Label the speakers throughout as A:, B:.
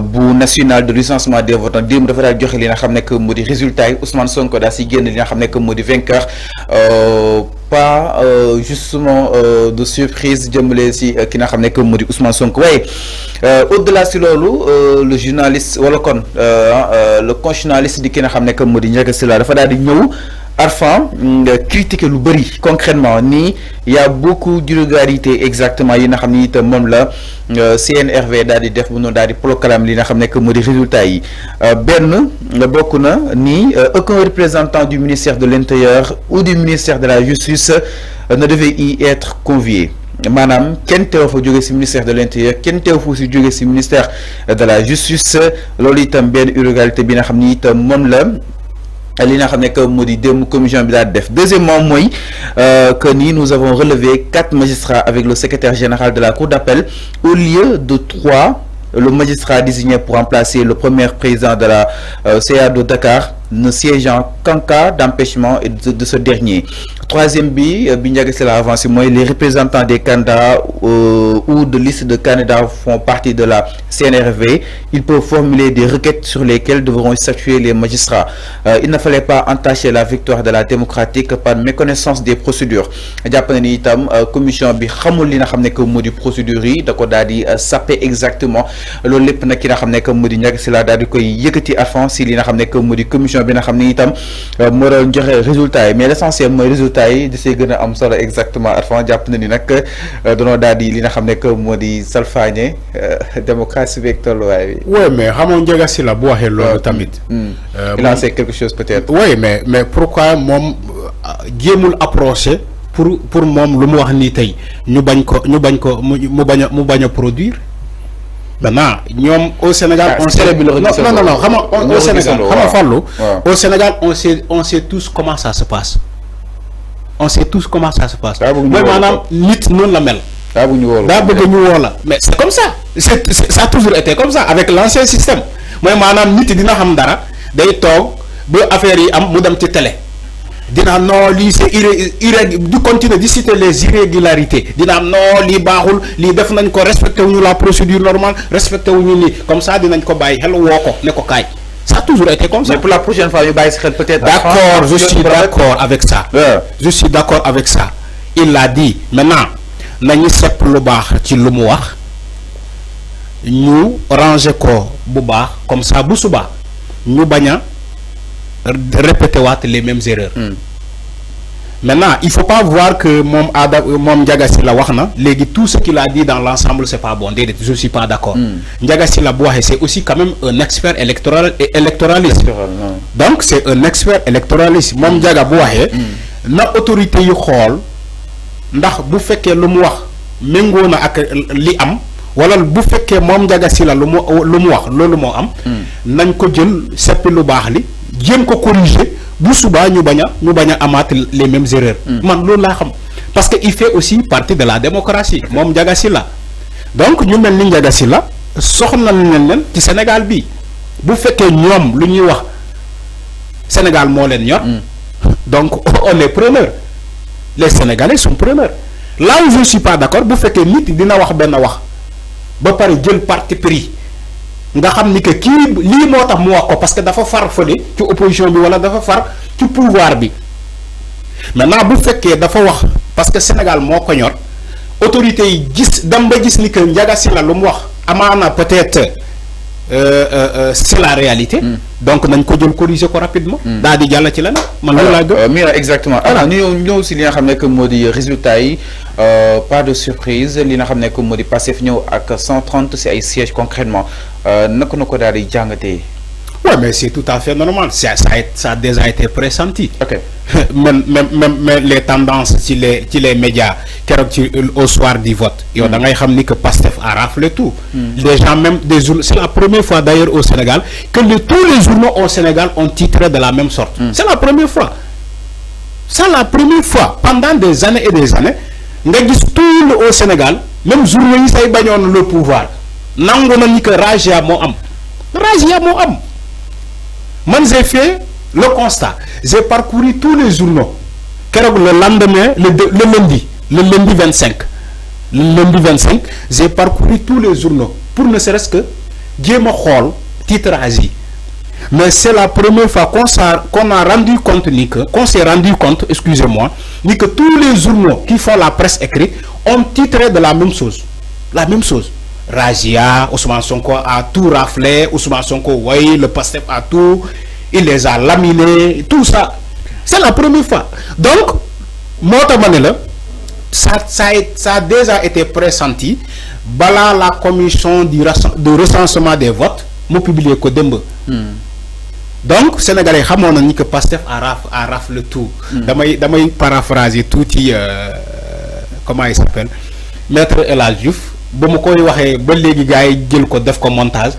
A: bu national de recensement des votants démb dafa daal joxe li nga xam ne que moo di résultat yi Ousmane Sonko daal si génn li nga xam ne que moo di vainqueur pas justement de surprise jëmale si ki nga xam ne que moo di Ousmane Sonko waaye au-delà si loolu le journaliste wala kon le constitutionnaliste di ki nga xam ne que moo di Ndiaga Sylla dafa daal di ñëw Arfan critiquer lu bëri concrètement nii y a beaucoup d'irrégularités exactement yi nga xam ni itam moom la CNRV daal di def bu noonu daal di proclame li nga xam ne que moo di résultat yi benn bokk na ni aucun représentant du ministère de l'Intérieur ou du ministère de la Justice ne devait y être convié maanaam kenn teew fa jóge ci ministère de l'Intérieur kenn teew fu ci jóge ci ministère de la Justice loolu itam benn irrégularité bi nga xam ni itam moom la li nga xam ne que moo di dem commission bi daal def deuxièmement mooy que ni nous avons relevé 4 magistrats avec le secrétaire général de la cour d'appel au lieu de 3 le magistrat désigné pour remplacer le premier président de la CA de Dakar ne siégeant qu'en cas d'empêchement de ce dernier. Troisième bi Ndiaga Sylla avancé mooy les représentants des candidats ou de liste de candidats font partie de la CNRV. Ils peuvent formuler des requêtes sur lesquelles devront statuer les magistrats. Il ne fallait pas entacher la victoire de la démocratique par méconnaissance des procédures. jàpp na ni itam commission bi xamul li nga xam ne que moo di procédures yi da ko daal di saper exactement loolu lépp nag ki nga xam ne que moo di Ndiaga Sylla daal di koy yëkkati avant si li nga xam ne que moo di commission bi nga xam ne itam moo doon joxe résultats yi mais l'essentiel mooy résultats yi di see gën a am solo exactement Arfan jàpp na ni nag danoo daal di li nga xam ne que moo di salfaañe démocratie beeg tolluwaay bi.
B: oui mais xam nga Ndiaga Sylla bu waxee loolu tamit.
A: il en sait quelque chose peut-être.
B: oui mais pourquoi moom jéemul approché pour moom lu mu wax nii tey ñu bañ ko mu bañ a produire. maintenant ñoom au Sénégal on sait non xam nga au Sénégal xam nga Fallou au Sénégal on sait tous comment ça se passe mooy maanaam nit noonu la mel daa bëgg ñu woo la mais c'est comme ça ça a toujours été comme ça avec l'ancien système mooy maanaam nit dina xam dara day toog ba affaire yi am mu dem ci télé dina non lii c'est du continuer di citer les irrégularités dina am non lii baaxul lii def nañ ko respecté wuñu la procédure normale respecté wuñu lii comme ça dinañ ko bàyyi xel woo ko ne ko kaay ça a toujours été comme ça.
A: mais pour la prochaine fois ñu bàyyi si xel peut-être.
B: d'accord je suis d'accord avec ça. je suis d'accord avec ça. il l'a dit maintenant nañu sepp lu baax ci lu mu wax ñu ranger ko bu baax comme ça bu subaa ñu bañ a répéter waat les mêmes erreurs. Maintenant il faut pas voir que moom Ndiaga Sylla wax na léegi tout ce qu'il a dit dans l'ensemble c'est pas bon déedéet je suis pas d'accord. Ndiaga Sylla bu waxee c'est aussi quand même un expert électoraliste. donc c'est un expert électoraliste moom Ndiaga bu waxee na autorité yu xool ndax bu fekkee lu mu wax méngoo na ak li am wala bu fekkee moom Ndiaga Sylla lu mu wax loolu moo am. nañ ko jël seppi lu baax li jéem ko corriger bu subaa ñu bañ a amaat les mêmes erreurs. man loolu laa xam parce que il fait aussi partie de la démocratie moom Ndiaga Sylla donc ñu mel ni Ndiaga Sylla soxna leen ci Sénégal bi bu fekkee ñoom lu ñuy wax Sénégal moo leen ñor. donc on est preneur les Sénégalais sont preneurs là où je suis pas d'accord bu fekkee nit dina wax benn wax ba pare jël parti pris. nga xam ni que kii lii moo tax mu wax ko parce que dafa far fële ci opposition bi wala dafa far ci pouvoir bi maintenant bu fekkee dafa wax parce que Sénégal moo ko ñor autorités yi gis dem ba gis ni que Ndiaga Sylla lu mu wax amaana peut-être c'est la réalité. donc nañ ko jël corriger ko rapidement. daal di jàll ci leneen. man loolu laa gëm.
A: Mira exactement alors ñu ñëw si li nga xam ne que moo di résultats yi pas de surprise li nga xam ne que moo di Pastef ñëw ak 130 si ay sièges concrètement naka na ko daal di jàngatee.
B: oui mais c'est tout à fait normal ça a déjà été pressenti.
A: ok
B: même les tendances ci les médias keroog au soir du vote. yow da ngay xam ni que Pastef a raflé tout. les gens même des journaux c'est la première fois d'ailleurs au Sénégal que tous les journaux au Sénégal ont titré de la même sorte. c'est la première fois. pendant des années et des années nga gis tout le au Sénégal même journaux yi say bañoon le pouvoir nangu na ni que razzia moo am. man j'ai fait le constat j'ai parcouru tous les journaux keroog le lendemain le lundi 25 j'ai parcouru tous les journaux pour ne serait-ce que jéem a xool titrage yi mais c'est la première fois qu'on a rendu compte qu'on s'est rendu compte, excusez-moi, ni que tous les journaux qui font la presse écrite ont titré de la même chose. La même chose. Razia, Ousmane Sonko a tout raflé, Ousmane Sonko, oui, le PASTEF a tout, il les a laminés, tout ça. C'est la première fois. Donc, ça a déjà été pressenti. Bala la commission de recensement des votes, m'a publié Kodembe. Donc, Sénégalais, xamone ni que Pastef a raflé tout. Damay paraphraser tout comment il s'appelle, Maître El Hadji Diouf, bamu koy waxé ba légui gaay jël ko def ko montage.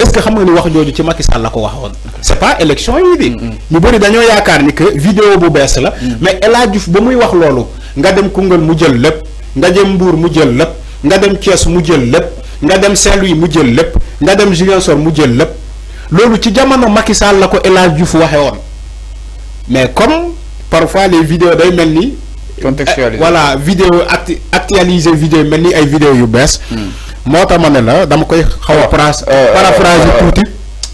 B: Est-ce que xam nga ni wax joju ci Macky Sall la ko waxone? C'est pas élection yi di. Ñu bari dañoo yaakar ni que vidéo bu bess la, mais El Hadji Diouf bamuy wax lolu, nga dem Koungheul mu jël lepp, nga dem Mbour mu jël lepp, nga dem Thiès mu jël lepp, nga dem Saint-Louis mu jël lepp, nga dem Ziguinchor mu jël lepp. Lolu ci jamono Macky Sall la ko El Hadji Diouf waxé won. Mais comme parfois les vidéos day melni contextualisé, voilà, vidéo actualisé vidéo melni ay vidéo yu bess. Mota mané la dama koy xawa paraphraser touti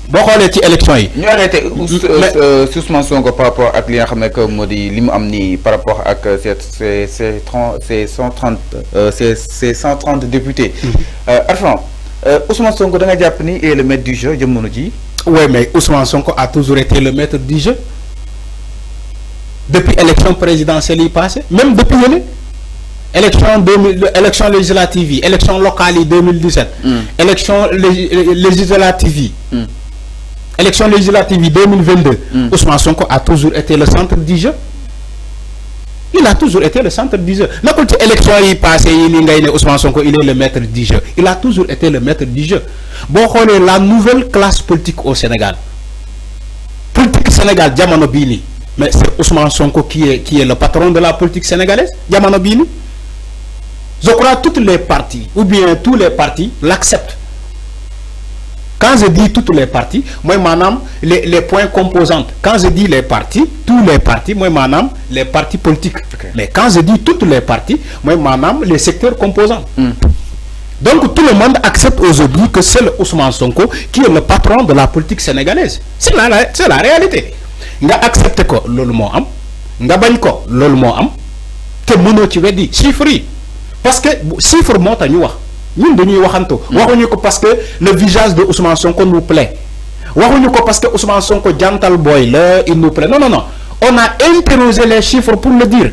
B: bo xolé ci élection yi
A: ñu arrêté Ousmane Sonko par rapport ak li nga xamné que modi limu am ni par rapport ak ces 130 députés. Arfan Ousmane Sonko da nga japp ni est le maître du jeu jamono ji.
B: Oui, mais Ousmane Sonko a toujours été le maître du jeu. Depuis l'élection présidentielle passée, même depuis l'année. Élection législative, élection locale 2017, élection législative, élection législative 2022, Ousmane Sonko a toujours été le centre du jeu. Il a toujours été le centre du jeu. N'importe quelle élection yi passée, Ousmane Sonko, il est le maître du jeu. Il a toujours été le maître du jeu. Bon, on est la nouvelle classe politique au Sénégal. Politique Sénégal, Diamano Bini. Mais c'est Ousmane Sonko qui est le patron de la politique sénégalaise, Diamano Bini. Je crois que toutes les partis, ou bien tous les partis, l'acceptent. Quand je dis toutes les partis, moi, madame, les points composantes. Quand je dis les partis, tous les partis, moi, madame, les partis politiques. Okay. Mais quand je dis toutes les partis, moi, madame, les secteurs composants. Donc, tout le monde accepte aujourd'hui que c'est le Ousmane Sonko qui est le patron de la politique sénégalaise. C'est la réalité. Nga accepte ko, lolu mo am. Nga bañ ko, lolu mo am. Te mëno ci wéddi chiffres. Parce que chiffre mo ta ñu wax. Ñun dañuy waxanto. Waxuñu ko parce que le visage de Ousmane Sonko nous plaît. Waxuñu ko parce que Ousmane Sonko jantal boy là, il nous plaît. Non, non, non. On a interrogé les chiffres pour le dire.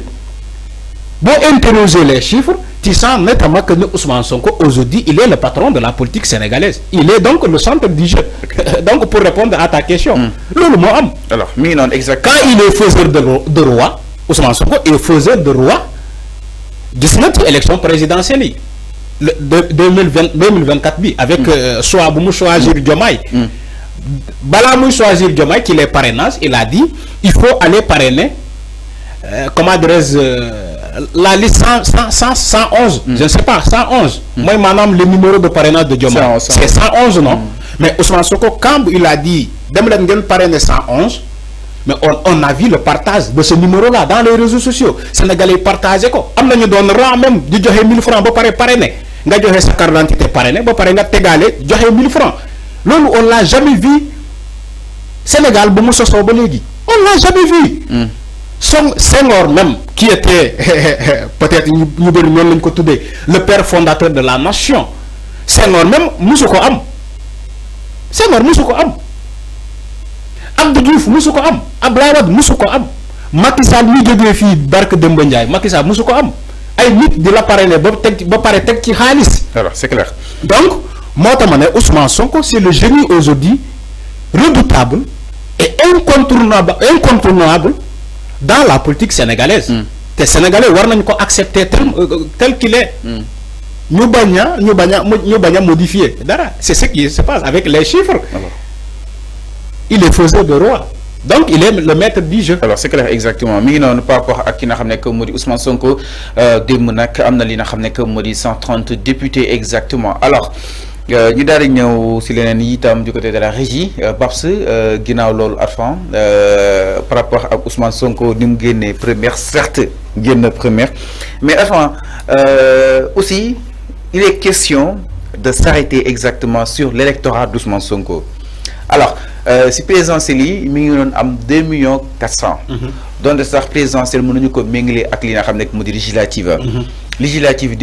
B: Bon, interroger les chiffres, tu sens nettement que Ousmane Sonko, aujourd'hui, il est le patron de la politique sénégalaise. Il est donc le centre du jeu. Okay. Donc, pour répondre à ta question,
A: alors, exactement.
B: Quand il est faiseur de roi, Ousmane Sonko est faiseur de roi, de cette élection présidentielle. 2024, avec choisir Diomaye. Balamou choisir Diomaye, qui est parrainage, il a dit il faut aller parrainer, comment dirais-je, la liste 111, je ne sais pas, 111. Moi, madame, le numéro de parrainage de Diomaye, c'est 111, non? Mais Ousmane Sonko, quand il a dit, Demlen parrainer 111, mais on a vu le partage de ce numéro-là dans les réseaux sociaux. Sénégalais partagent quoi. On a donné même du 1000 francs pour parrainer. On a sa carte d'identité parrainer, pour parrainer, on 1000 francs. Là, on ne l'a jamais vu. Sénégal, on ne l'a jamais vu. Senghor même, qui était peut-être le père fondateur de la nation, Senghor même, Moussouko Am. Senghor Moussouko Am. Abdou Diouf Moussouko Am. Abdoulaye Wade Moussouko Am. Macky Sall mi jógee fii Barke Demba Ndiaye Macky Sall Moussouko Am. Ay nit di la parrainer ba pare teg ci xaalis.
A: Alors c'est clair.
B: Donc moo tax ma ne Ousmane Sonko c'est le génie aujourd'hui redoutable et incontournable dans la politique sénégalaise. Les Sénégalais war nañ ko accepter tel qu'il est. Ñu baña modifier dara. C'est ce qui se passe avec les chiffres. Alors. Il est faiseur de roi. Donc il est le maître du jeu.
A: Alors c'est clair exactement. Mi non par rapport à ki nga xamné que modi Ousmane Sonko dem nak amna li nga xamné que modi 130 députés exactement. Alors ñu daal di ñëw si leneen itam du côté de la régie Babs ginnaaw loolu Arfan par rapport ak Ousmane Sonko ni mu génnee première certes génn première mais Arfan aussi il est question de s'arrêter exactement sur l'électorat d'Ousmane Sonko. Alors si présidentielle yi mi ngi doon am 2,4 millions. donc sax présidentielle mënuñu ko méngale ak li nga xam ne moo di législative. législative